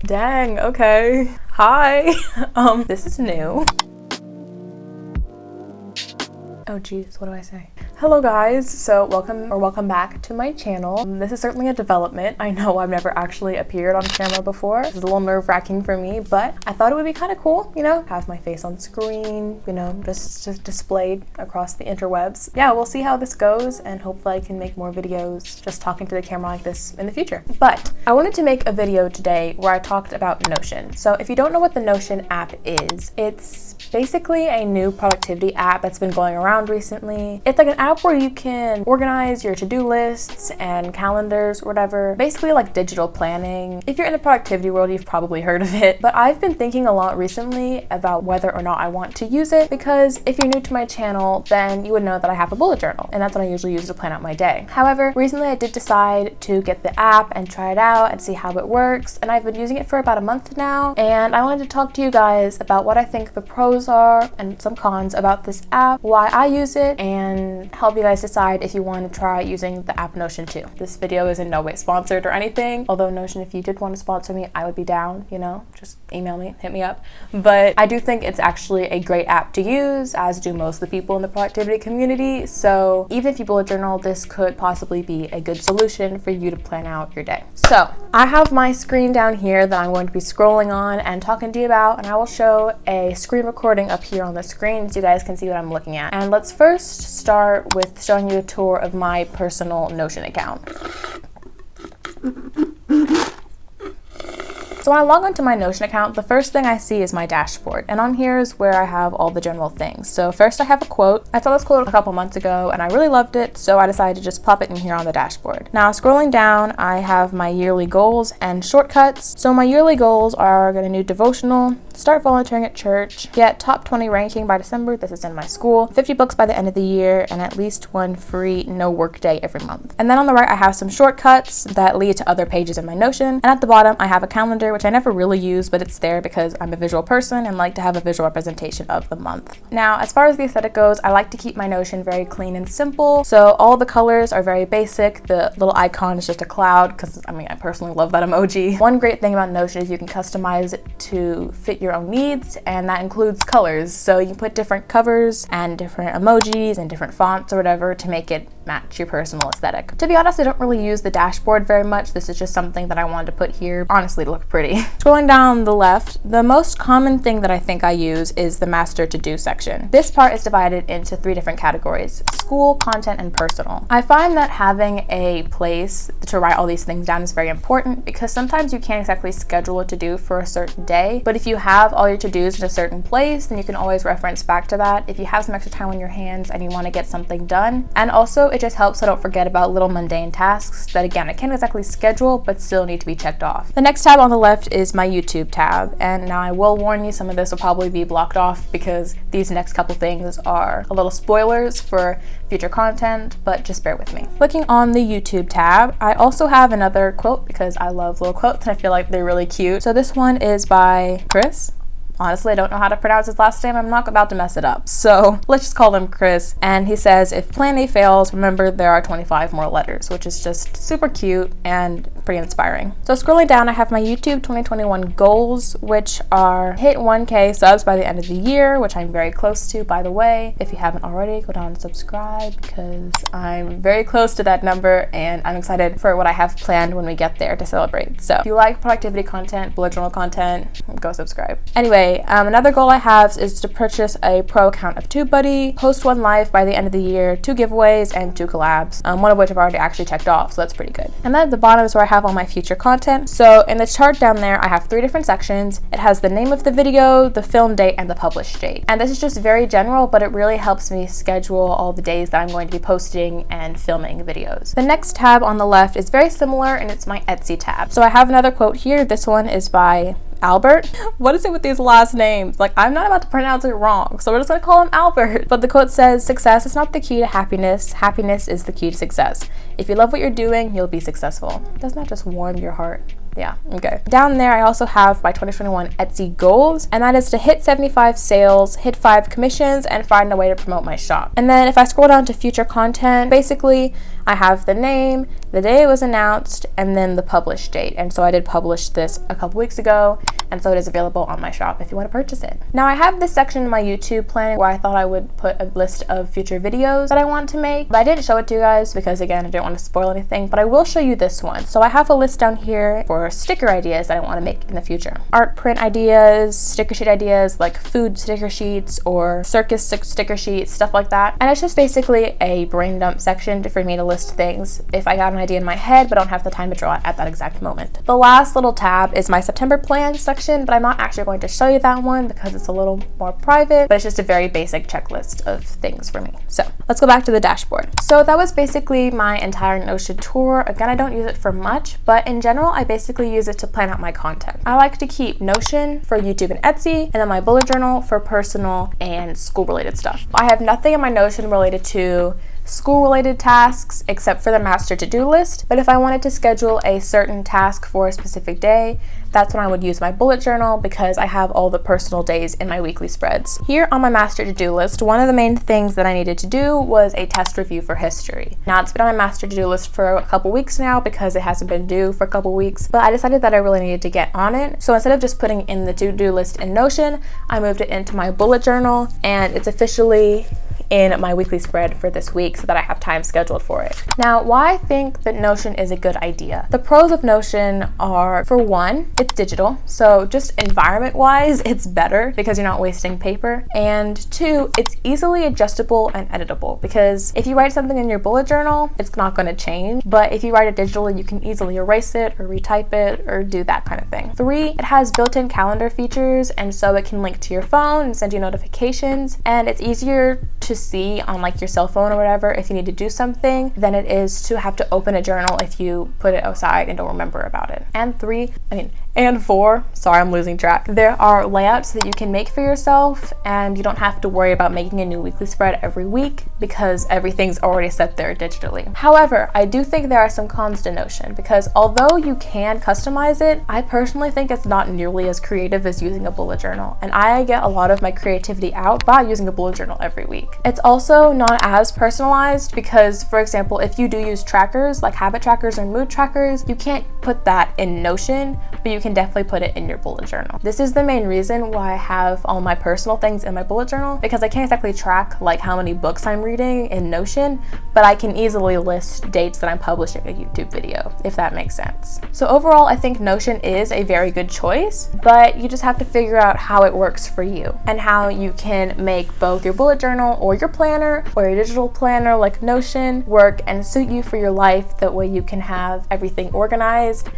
Dang, okay. Hi. This is new. Oh geez, what do I say? Hello guys, so welcome back to my channel. This is certainly a development. I know I've never actually appeared on camera before. This is a little nerve-wracking for me, but I thought it would be kind of cool, you know, have my face on screen, you know, just displayed across the interwebs. Yeah, we'll see how this goes, and hopefully I can make more videos just talking to the camera like this in the future. But I wanted to make a video today where I talked about Notion. So if you don't know what the Notion app is, it's basically a new productivity app that's been going around recently. It's like an app where you can organize your to-do lists and calendars or whatever, basically like digital planning. If you're in the productivity world, you've probably heard of it, but I've been thinking a lot recently about whether or not I want to use it, because if you're new to my channel, then you would know that I have a bullet journal, and that's what I usually use to plan out my day. However, recently I did decide to get the app and try it out and see how it works, and I've been using it for about a month now, and I wanted to talk to you guys about what I think the pros are and some cons about this app, why I use it, and help you guys decide if you want to try using the app Notion too. This video is in no way sponsored or anything, although Notion, if you did want to sponsor me, I would be down, you know, just email me, hit me up. But I do think it's actually a great app to use, as do most of the people in the productivity community. So even if you bullet journal, this could possibly be a good solution for you to plan out your day. So I have my screen down here that I'm going to be scrolling on and talking to you about, and I will show a screen recording up here on the screen so you guys can see what I'm looking at. And let's first start with showing you a tour of my personal Notion account. So when I log onto my Notion account, the first thing I see is my dashboard, and on here is where I have all the general things. So first I have a quote. I saw this quote a couple months ago and I really loved it, so I decided to just plop it in here on the dashboard. Now scrolling down, I have my yearly goals and shortcuts. So my yearly goals are get a new devotional, start volunteering at church, get top 20 ranking by December, this is in my school, 50 books by the end of the year, and at least one free no work day every month. And then on the right I have some shortcuts that lead to other pages in my Notion, and at the bottom I have a calendar, which I never really use, but it's there because I'm a visual person and like to have a visual representation of the month. Now, as far as the aesthetic goes, I like to keep my Notion very clean and simple. So all the colors are very basic. The little icon is just a cloud because, I mean, I personally love that emoji. One great thing about Notion is you can customize it to fit your own needs, and that includes colors. So you can put different covers and different emojis and different fonts or whatever to make it match your personal aesthetic. To be honest, I don't really use the dashboard very much. This is just something that I wanted to put here, honestly, to look pretty. Scrolling down the left, the most common thing that I think I use is the master to-do section. This part is divided into 3 different categories: school, content, and personal. I find that having a place to write all these things down is very important, because sometimes you can't exactly schedule what to do for a certain day, but if you have all your to-dos in a certain place, then you can always reference back to that if you have some extra time on your hands and you want to get something done. And also it just helps so I don't forget about little mundane tasks that, again, I can't exactly schedule but still need to be checked off. The next tab on the left is my YouTube tab, and now I will warn you, some of this will probably be blocked off because these next couple things are a little spoilers for future content, but just bear with me. Clicking on the YouTube tab, I also have another quote because I love little quotes and I feel like they're really cute. So this one is by Chris. Honestly, I don't know how to pronounce his last name. I'm not about to mess it up. So let's just call him Chris. And he says, if plan A fails, remember there are 25 more letters, which is just super cute and pretty inspiring. So scrolling down, I have my YouTube 2021 goals, which are hit 1K subs by the end of the year, which I'm very close to, by the way. If you haven't already, go down and subscribe because I'm very close to that number and I'm excited for what I have planned when we get there to celebrate. So if you like productivity content, bullet journal content, go subscribe. Anyway, another goal I have is to purchase a pro account of TubeBuddy, host one live by the end of the year, 2 giveaways, and 2 collabs, one of which I've already actually checked off, so that's pretty good. And then at the bottom is where I have all my future content. So in the chart down there, I have 3 different sections. It has the name of the video, the film date, and the published date. And this is just very general, but it really helps me schedule all the days that I'm going to be posting and filming videos. The next tab on the left is very similar, and it's my Etsy tab. So I have another quote here. This one is by Albert. What is it with these last names? Like, I'm not about to pronounce it wrong, so we're just gonna call him Albert. But the quote says, success is not the key to happiness. Happiness is the key to success. If you love what you're doing, you'll be successful. Doesn't that just warm your heart? Yeah, okay. Down there, I also have my 2021 Etsy goals, and that is to hit 75 sales, hit 5 commissions, and find a way to promote my shop. And then if I scroll down to future content, basically, I have the name, the day it was announced, and then the published date. And so I did publish this a couple weeks ago, and so it is available on my shop if you want to purchase it. Now I have this section in my YouTube planning where I thought I would put a list of future videos that I want to make, but I didn't show it to you guys because again, I didn't want to spoil anything, but I will show you this one. So I have a list down here for sticker ideas that I want to make in the future. Art print ideas, sticker sheet ideas, like food sticker sheets or circus sticker sheets, stuff like that. And it's just basically a brain dump section for me to list things if I got an idea in my head but don't have the time to draw it at that exact moment. The last little tab is my September plans section, but I'm not actually going to show you that one because it's a little more private, but it's just a very basic checklist of things for me. So let's go back to the dashboard. So that was basically my entire Notion tour. Again, I don't use it for much, but in general, I basically use it to plan out my content. I like to keep Notion for YouTube and Etsy, and then my bullet journal for personal and school related stuff. I have nothing in my Notion related to school-related tasks except for the master to-do list, but if I wanted to schedule a certain task for a specific day, that's when I would use my bullet journal because I have all the personal days in my weekly spreads. Here on my master to-do list, one of the main things that I needed to do was a test review for history. Now it's been on my master to-do list for a couple weeks now because it hasn't been due for a couple weeks, but I decided that I really needed to get on it. So instead of just putting in the to-do list in Notion, I moved it into my bullet journal, and it's officially in my weekly spread for this week so that I have time scheduled for it. Now, why I think that Notion is a good idea. The pros of Notion are, for one, it's digital. So just environment-wise, it's better because you're not wasting paper. And two, it's easily adjustable and editable because if you write something in your bullet journal, it's not going to change. But if you write it digitally, you can easily erase it or retype it or do that kind of thing. Three, it has built-in calendar features, and so it can link to your phone and send you notifications. And it's easier to see on like your cell phone or whatever if you need to do something than it is to have to open a journal if you put it aside and don't remember about it. And four, sorry, I'm losing track. There are layouts that you can make for yourself, and you don't have to worry about making a new weekly spread every week because everything's already set there digitally. However, I do think there are some cons to Notion because although you can customize it, I personally think it's not nearly as creative as using a bullet journal, and I get a lot of my creativity out by using a bullet journal every week. It's also not as personalized because, for example, if you do use trackers like habit trackers or mood trackers, you can't put that in Notion, but you can definitely put it in your bullet journal. This is the main reason why I have all my personal things in my bullet journal because I can't exactly track like how many books I'm reading in Notion, but I can easily list dates that I'm publishing a YouTube video, if that makes sense. So overall, I think Notion is a very good choice, but you just have to figure out how it works for you and how you can make both your bullet journal or your planner or your digital planner like Notion work and suit you for your life. That way you can have everything organized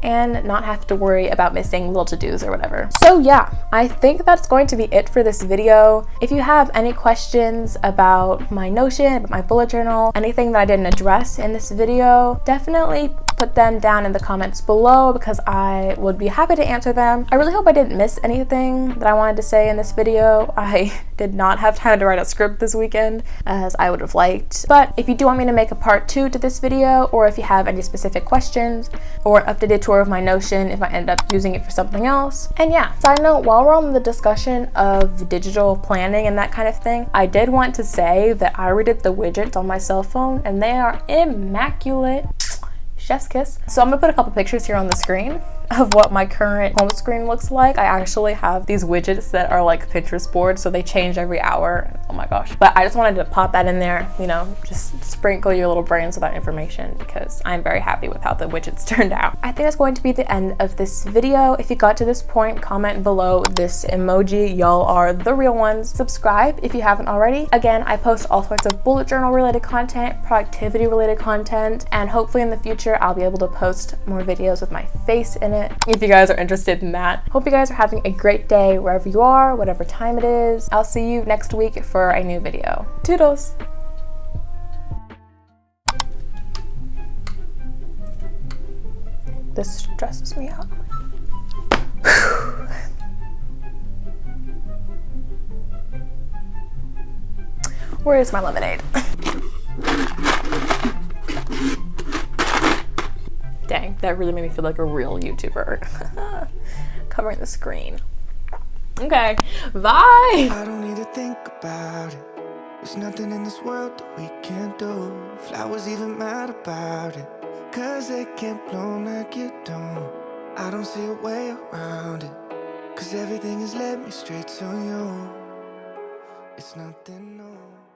and not have to worry about missing little to-dos or whatever. So yeah, I think that's going to be it for this video. If you have any questions about my Notion, about my bullet journal, anything that I didn't address in this video, definitely put them down in the comments below because I would be happy to answer them. I really hope I didn't miss anything that I wanted to say in this video. I did not have time to write a script this weekend as I would have liked. But if you do want me to make a part 2 to this video, or if you have any specific questions or an updated tour of my Notion if I end up using it for something else. And yeah, side note, while we're on the discussion of digital planning and that kind of thing, I did want to say that I redid the widgets on my cell phone and they are immaculate. Chef's kiss. So I'm gonna put a couple pictures here on the screen of what my current home screen looks like. I actually have these widgets that are like Pinterest boards, so they change every hour. Oh my gosh. But I just wanted to pop that in there, you know, just sprinkle your little brains with that information because I'm very happy with how the widgets turned out. I think that's going to be the end of this video. If you got to this point, comment below this emoji. Y'all are the real ones. Subscribe if you haven't already. Again, I post all sorts of bullet journal related content, productivity related content, and hopefully in the future I'll be able to post more videos with my face in it if you guys are interested in that. Hope you guys are having a great day wherever you are, whatever time it is. I'll see you next week for a new video. Toodles! This stresses me out. Where is my lemonade? Dang, that really made me feel like a real YouTuber. Covering the screen. Okay, bye! I don't need to think about it. There's nothing in this world that we can't do. Flowers even mad about it, 'cause they can't bloom like you don't. I don't see a way around it, 'cause everything has led me straight to you. It's nothing new.